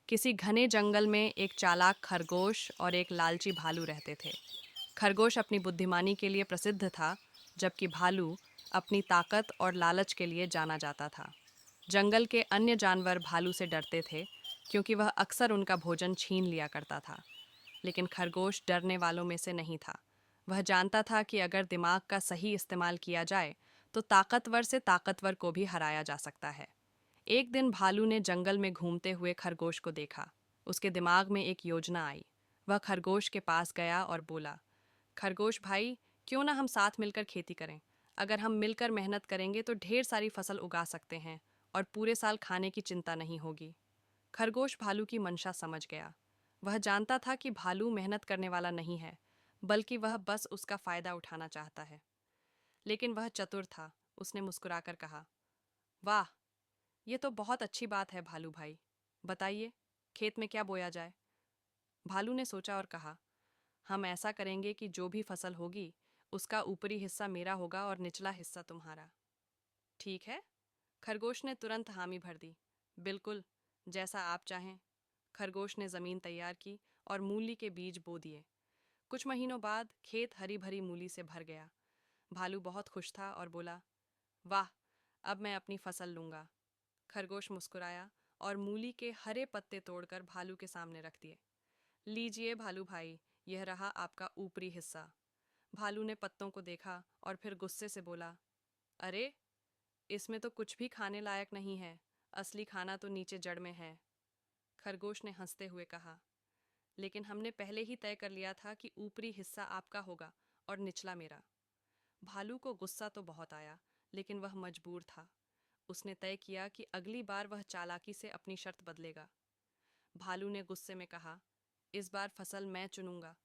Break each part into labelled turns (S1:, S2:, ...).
S1: किसी घने जंगल में एक चालाक खरगोश और एक लालची भालू रहते थे। खरगोश अपनी बुद्धिमानी के लिए प्रसिद्ध था, जबकि भालू अपनी ताकत और लालच के लिए जाना जाता था। जंगल के अन्य जानवर भालू से डरते थे, क्योंकि वह अक्सर उनका भोजन छीन लिया करता था। लेकिन खरगोश डरने वालों में से नहीं था। वह जानता था कि अगर दिमाग का सही इस्तेमाल किया जाए, तो ताकतवर से ताकतवर को भी हराया जा सकता है। एक दिन भालू ने जंगल में घूमते हुए खरगोश को देखा। उसके दिमाग में एक योजना आई। वह खरगोश के पास गया और बोला, खरगोश भाई, क्यों ना हम साथ मिलकर खेती करें। अगर हम मिलकर मेहनत करेंगे तो ढेर सारी फसल उगा सकते हैं और पूरे साल खाने की चिंता नहीं होगी। खरगोश भालू की मंशा समझ गया। वह जानता था कि भालू मेहनत करने वाला नहीं है, बल्कि वह बस उसका फायदा उठाना चाहता है। लेकिन वह चतुर था। उसने मुस्कुराकर कहा, वाह, ये तो बहुत अच्छी बात है भालू भाई। बताइए, खेत में क्या बोया जाए। भालू ने सोचा और कहा, हम ऐसा करेंगे कि जो भी फसल होगी, उसका ऊपरी हिस्सा मेरा होगा और निचला हिस्सा तुम्हारा। ठीक है। खरगोश ने तुरंत हामी भर दी। बिल्कुल, जैसा आप चाहें। खरगोश ने जमीन तैयार की और मूली के बीज बो दिए। कुछ महीनों बाद खेत हरी भरी मूली से भर गया। भालू बहुत खुश था और बोला, वाह, अब मैं अपनी फसल लूंगा। खरगोश मुस्कुराया और मूली के हरे पत्ते तोड़कर भालू के सामने रख दिए। लीजिए भालू भाई, यह रहा आपका ऊपरी हिस्सा। भालू ने पत्तों को देखा और फिर गुस्से से बोला, अरे, इसमें तो कुछ भी खाने लायक नहीं है। असली खाना तो नीचे जड़ में है। खरगोश ने हंसते हुए कहा, लेकिन हमने पहले ही तय कर लिया था कि ऊपरी हिस्सा आपका होगा और निचला मेरा। भालू को गुस्सा तो बहुत आया, लेकिन वह मजबूर था। उसने तय किया कि अगली बार वह चालाकी से अपनी शर्त बदलेगा। भालू ने गुस्से में कहा, इस बार फसल मैं चुनूंगा।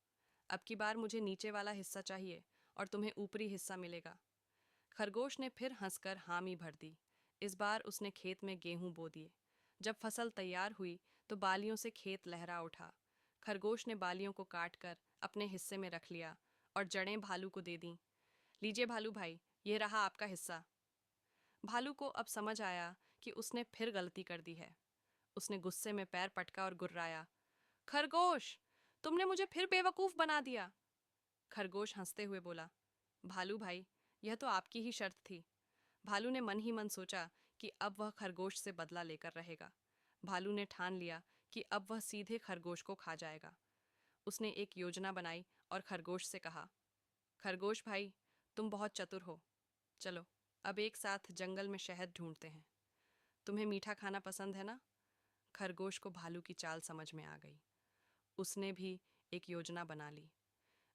S1: अब की बार मुझे नीचे वाला हिस्सा चाहिए और तुम्हें ऊपरी हिस्सा मिलेगा। खरगोश ने फिर हंसकर हामी भर दी। इस बार उसने खेत में गेहूं बो दिए। जब फसल तैयार हुई तो बालियों से खेत लहरा उठा। खरगोश ने बालियों को काट कर अपने हिस्से में रख लिया और जड़ें भालू को दे दीं। लीजिए भालू भाई, ये रहा आपका हिस्सा। भालू को अब समझ आया कि उसने फिर गलती कर दी है। उसने गुस्से में पैर पटका और गुर्राया, खरगोश, तुमने मुझे फिर बेवकूफ बना दिया। खरगोश हंसते हुए बोला, भालू भाई, यह तो आपकी ही शर्त थी। भालू ने मन ही मन सोचा कि अब वह खरगोश से बदला लेकर रहेगा। भालू ने ठान लिया कि अब वह सीधे खरगोश को खा जाएगा। उसने एक योजना बनाई और खरगोश से कहा, खरगोश भाई, तुम बहुत चतुर हो। चलो, अब एक साथ जंगल में शहद ढूंढते हैं। तुम्हें मीठा खाना पसंद है ना। खरगोश को भालू की चाल समझ में आ गई। उसने भी एक योजना बना ली।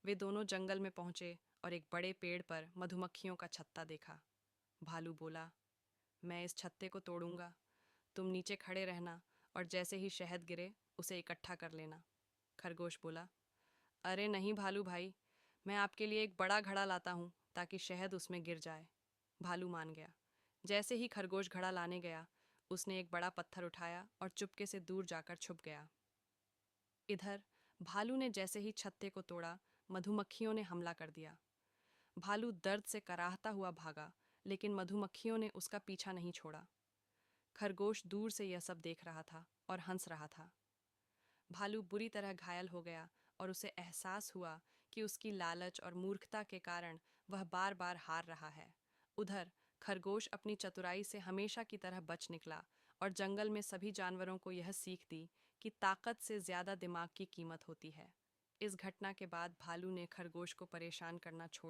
S1: वे दोनों जंगल में पहुंचे और एक बड़े पेड़ पर मधुमक्खियों का छत्ता देखा। भालू बोला, मैं इस छत्ते को तोड़ूंगा। तुम नीचे खड़े रहना और जैसे ही शहद गिरे उसे इकट्ठा कर लेना। खरगोश बोला, अरे नहीं भालू भाई, मैं आपके लिए एक बड़ा घड़ा लाता हूँ ताकि शहद उसमें गिर जाए। भालू मान गया। जैसे ही खरगोश घड़ा लाने गया, उसने एक बड़ा पत्थर उठाया और चुपके से दूर जाकर छुप गया। इधर भालू ने जैसे ही छत्ते को तोड़ा, मधुमक्खियों ने हमला कर दिया। भालू दर्द से कराहता हुआ भागा, लेकिन मधुमक्खियों ने उसका पीछा नहीं छोड़ा। खरगोश दूर से यह सब देख रहा था और हंस रहा था। भालू बुरी तरह घायल हो गया और उसे एहसास हुआ कि उसकी लालच और मूर्खता के कारण वह बार बार हार रहा है। उधर खरगोश अपनी चतुराई से हमेशा की तरह बच निकला और जंगल में सभी जानवरों को यह सीख दी कि ताकत से ज्यादा दिमाग की कीमत होती है। इस घटना के बाद भालू ने खरगोश को परेशान करना छोड़